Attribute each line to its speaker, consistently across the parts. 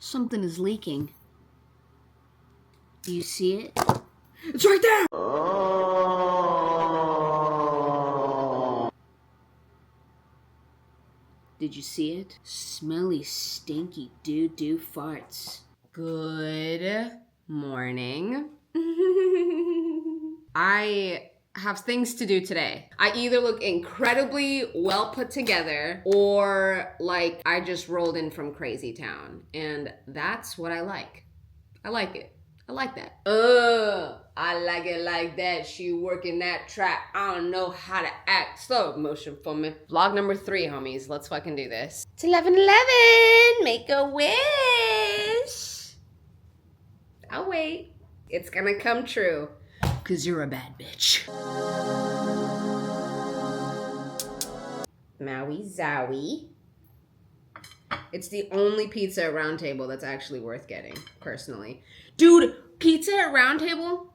Speaker 1: Something is leaking. Do you see it?
Speaker 2: It's right there!
Speaker 1: Did you see it? Smelly, stinky doo-doo farts.
Speaker 2: Good morning. I have things to do today. I either look incredibly well put together or like I just rolled in from crazy town. And that's what I like. I like it. I like that. I like it like that. She working that trap. I don't know how to act. Slow motion for me. Vlog number 3, homies. Let's fucking do this. It's 11/11. Make a wish. I'll wait. It's gonna come true.
Speaker 1: 'Cause you're a bad bitch.
Speaker 2: Maui Zowie. It's the only pizza at Round Table that's actually worth getting, personally. Dude, pizza at Round Table?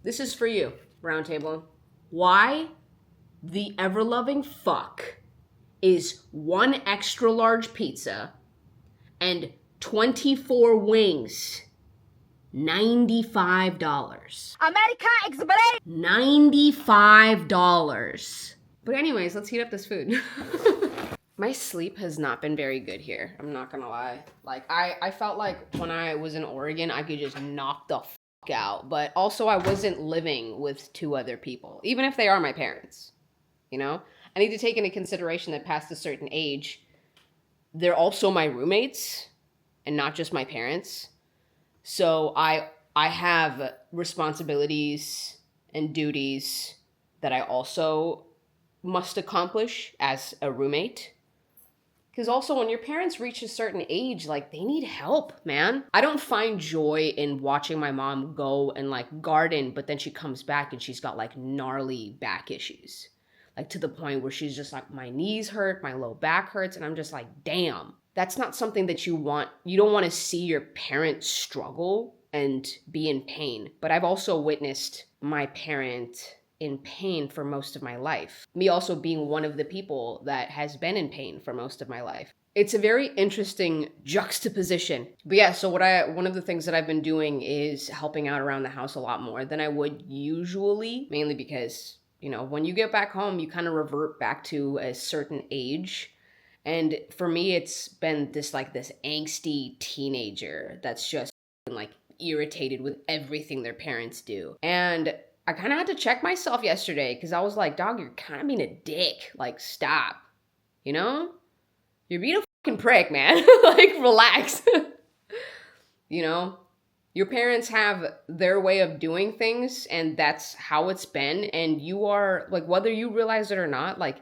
Speaker 2: This is for you, Round Table. Why the ever-loving fuck is 1 extra large pizza and 24 wings $95?
Speaker 3: America explain.
Speaker 2: $95. But anyways, let's heat up this food. My sleep has not been very good here. I'm not gonna lie. Like, I felt like when I was in Oregon, I could just knock the fuck out. But also, I wasn't living with 2 other people, even if they are my parents. You know? I need to take into consideration that past a certain age, they're also my roommates and not just my parents. So I have responsibilities and duties that I also must accomplish as a roommate. Because also when your parents reach a certain age, like they need help, man. I don't find joy in watching my mom go and like garden, but then she comes back and she's got like gnarly back issues. Like to the point where she's just like, my knees hurt, my low back hurts. And I'm just like, damn. That's not something that you want. You don't want to see your parents struggle and be in pain. But I've also witnessed my parent in pain for most of my life. Me also being one of the people that has been in pain for most of my life. It's a very interesting juxtaposition. But yeah, so one of the things that I've been doing is helping out around the house a lot more than I would usually, mainly because, you know, when you get back home, you kind of revert back to a certain age. And for me, it's been this angsty teenager that's just like irritated with everything their parents do. And I kind of had to check myself yesterday because I was like, dog, you're kind of being a dick. Like, stop. You know? You're being a fucking prick, man. Like, relax. You know? Your parents have their way of doing things and that's how it's been. And you are, like, whether you realize it or not, like,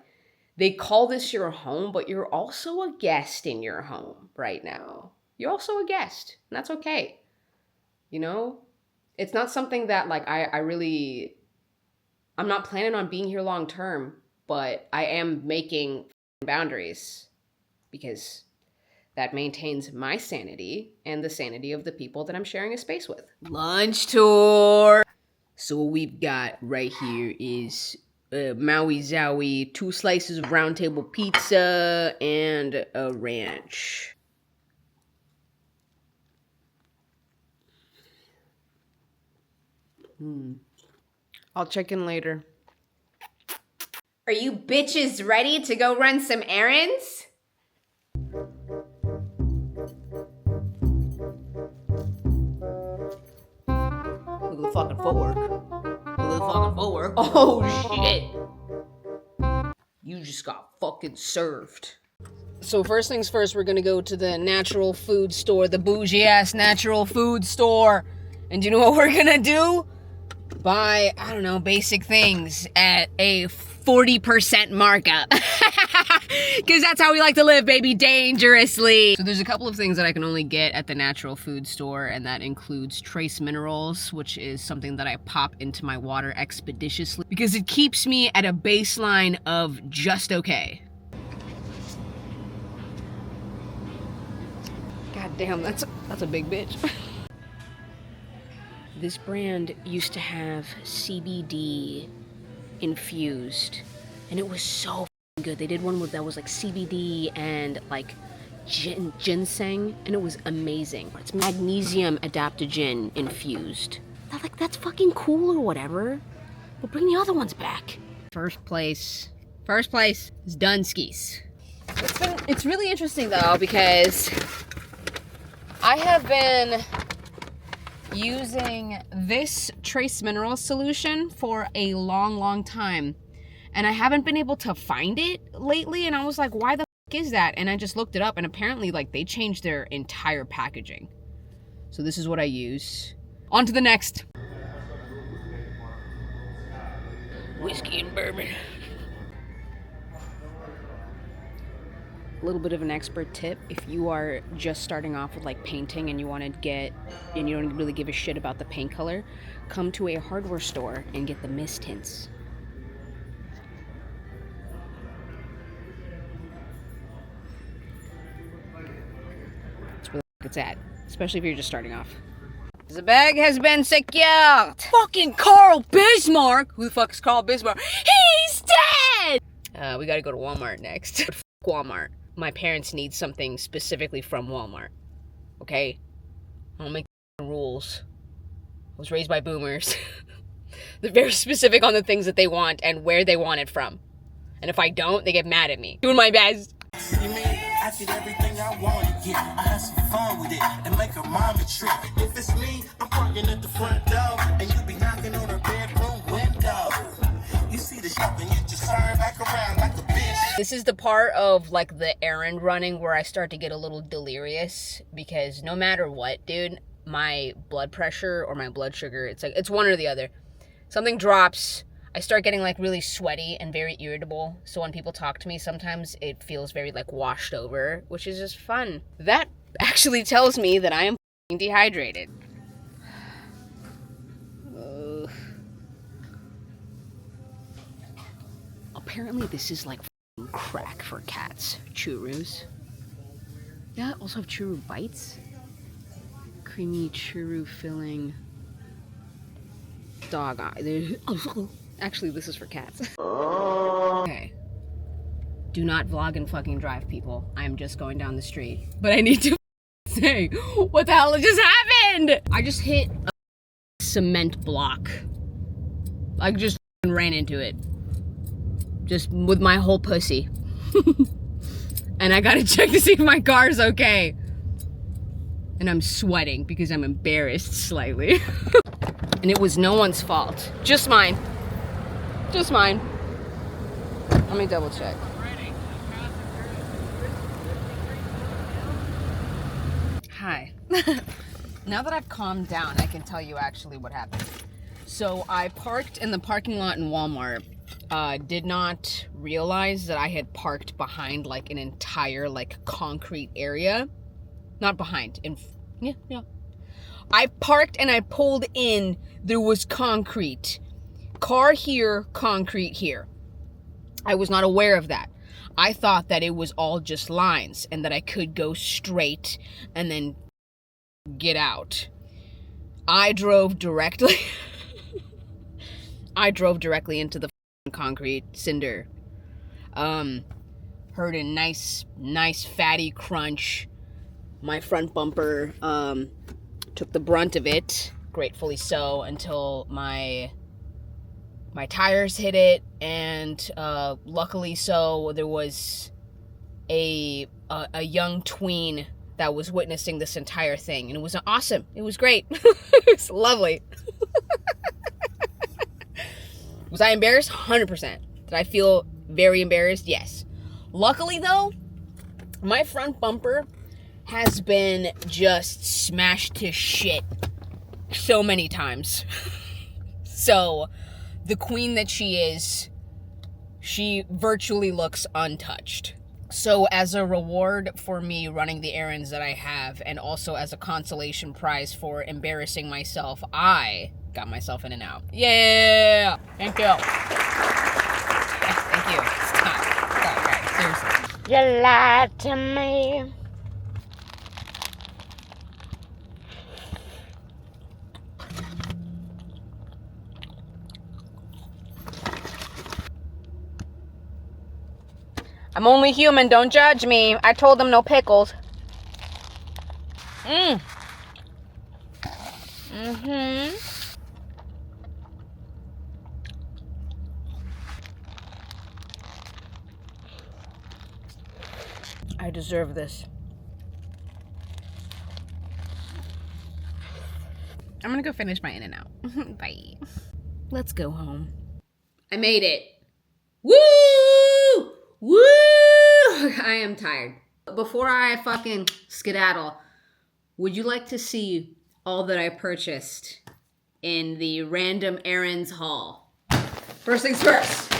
Speaker 2: they call this your home, but you're also a guest in your home right now. You're also a guest, and that's okay. You know? It's not something that, like, I'm not planning on being here long term, but I am making boundaries because that maintains my sanity and the sanity of the people that I'm sharing a space with. Lunch tour! So what we've got right here is Maui Zowie, 2 slices of Round Table pizza, and a ranch. I'll check in later. Are you bitches ready to go run some errands? Look at the fucking footwork. Oh shit. You just got fucking served. So first things first, we're gonna go to the natural food store, the bougie ass natural food store. And you know what we're gonna do? Buy, I don't know, basic things at a 40% markup. Because that's how we like to live, baby, dangerously. So there's a couple of things that I can only get at the natural food store, and that includes trace minerals, which is something that I pop into my water expeditiously because it keeps me at a baseline of just okay. God damn, that's a big bitch. This brand used to have CBD infused, and it was so good. They did one that was like CBD and like ginseng, and it was amazing. It's magnesium adaptogen infused. That's fucking cool or whatever. But bring the other ones back. First place is Dunskies. It's really interesting though, because I have been using this trace mineral solution for a long time, and I haven't been able to find it lately, and I was like, why the fuck is that? And I just looked it up, and apparently like they changed their entire packaging. So this is what I use. On to the next. Whiskey and bourbon. A little bit of an expert tip: if you are just starting off with like painting and you want to and you don't really give a shit about the paint color, come to a hardware store and get the mist tints. That's where the it's at, especially if you're just starting off. The bag has been secured. Fucking Carl Bismarck. Who the fuck is Carl Bismarck? He's dead. We gotta go to Walmart next. But Walmart. My parents need something specifically from Walmart. Okay? I don't make rules. I was raised by boomers. They're very specific on the things that they want and where they want it from. And if I don't, they get mad at me. Doing my best.
Speaker 3: You mean I did everything I wanted, yeah. I had some fun with it and make her mama trip. If it's me, I'm parking at the front door and you be knocking on her bedroom window. You see the shop and you just turn back around like a bitch.
Speaker 2: This is the part of like the errand running where I start to get a little delirious, because no matter what, dude, my blood pressure or my blood sugar, it's one or the other. Something drops, I start getting like really sweaty and very irritable. So when people talk to me, sometimes it feels very like washed over, which is just fun. That actually tells me that I am dehydrated. Apparently this is like crack for cats. Churros. Yeah, I also have churro bites. Creamy churro filling. Dog eye. Actually, this is for cats. Okay. Do not vlog and fucking drive, people. I'm just going down the street. But I need to say, what the hell just happened? I just hit a cement block. I just ran into it. Just with my whole pussy. And I gotta check to see if my car's okay. And I'm sweating because I'm embarrassed slightly. And it was no one's fault. Just mine. Just mine. Let me double check. Hi. Now that I've calmed down, I can tell you actually what happened. So I parked in the parking lot in Walmart. Did not realize that I had parked behind like an entire like concrete area. Not behind, yeah. I parked and I pulled in, there was concrete. Car here, concrete here. I was not aware of that. I thought that it was all just lines and that I could go straight and then get out. I drove directly into the concrete cinder. Heard a nice fatty crunch. My front bumper took the brunt of it, gratefully so, until my tires hit it, and luckily so, there was a young tween that was witnessing this entire thing, and it was awesome. It was great. It was lovely. Was I embarrassed? 100%. Did I feel very embarrassed? Yes. Luckily though, my front bumper has been just smashed to shit so many times. So, the queen that she is, she virtually looks untouched. So as a reward for me running the errands that I have, and also as a consolation prize for embarrassing myself, I got myself in and out. Yeah! Thank you. Yeah, thank you. Stop, guys. Seriously. You lied to me. I'm only human, don't judge me. I told them no pickles. I deserve this. I'm gonna go finish my In-N-Out. Bye. Let's go home. I made it. Woo! Woo! I am tired. Before I fucking skedaddle, would you like to see all that I purchased in the random errands haul? First things first.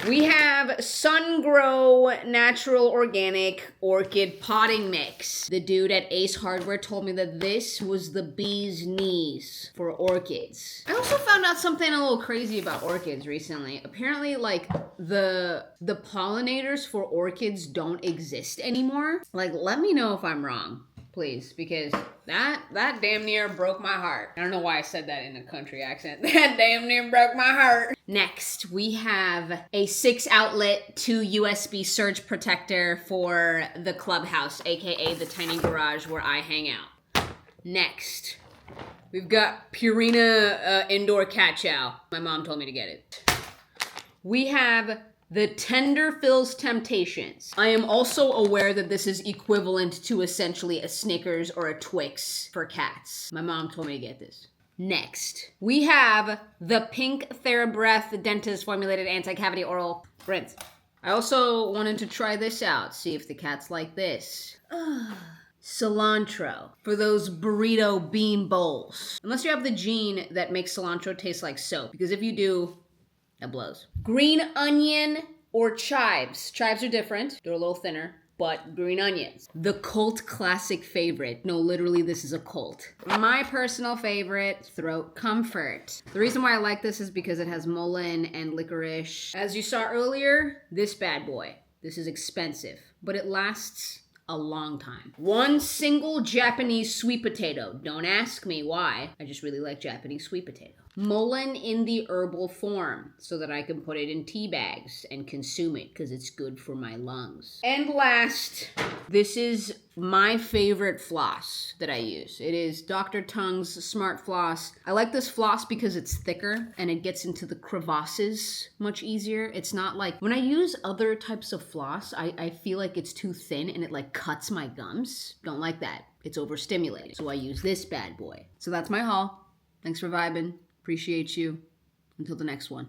Speaker 2: We have Sungrow Natural Organic Orchid Potting Mix. The dude at Ace Hardware told me that this was the bee's knees for orchids. I also found out something a little crazy about orchids recently. Apparently, like, the pollinators for orchids don't exist anymore. Like, let me know if I'm wrong, please, because that damn near broke my heart. I don't know why I said that in a country accent. That damn near broke my heart. Next, we have a 6-outlet 2 USB surge protector for the clubhouse, aka the tiny garage where I hang out. Next, we've got Purina indoor cat chow. My mom told me to get it. We have the Tender Fills Temptations. I am also aware that this is equivalent to essentially a Snickers or a Twix for cats. My mom told me to get this. Next, we have the Pink TheraBreath Dentist Formulated Anti-Cavity Oral Rinse. I also wanted to try this out, see if the cats like this. Cilantro for those burrito bean bowls. Unless you have the gene that makes cilantro taste like soap, because if you do, that blows. Green onion or chives. Chives are different. They're a little thinner, but green onions. The cult classic favorite. No, literally, this is a cult. My personal favorite, Throat Comfort. The reason why I like this is because it has mullein and licorice. As you saw earlier, this bad boy. This is expensive, but it lasts a long time. One single Japanese sweet potato. Don't ask me why. I just really like Japanese sweet potato. Mullein in the herbal form so that I can put it in tea bags and consume it because it's good for my lungs. And last, this is my favorite floss that I use. It is Dr. Tongue's Smart Floss. I like this floss because it's thicker and it gets into the crevasses much easier. It's not like, when I use other types of floss, I feel like it's too thin and it like cuts my gums. Don't like that. It's overstimulating. So I use this bad boy. So that's my haul. Thanks for vibing. Appreciate you. Until the next one.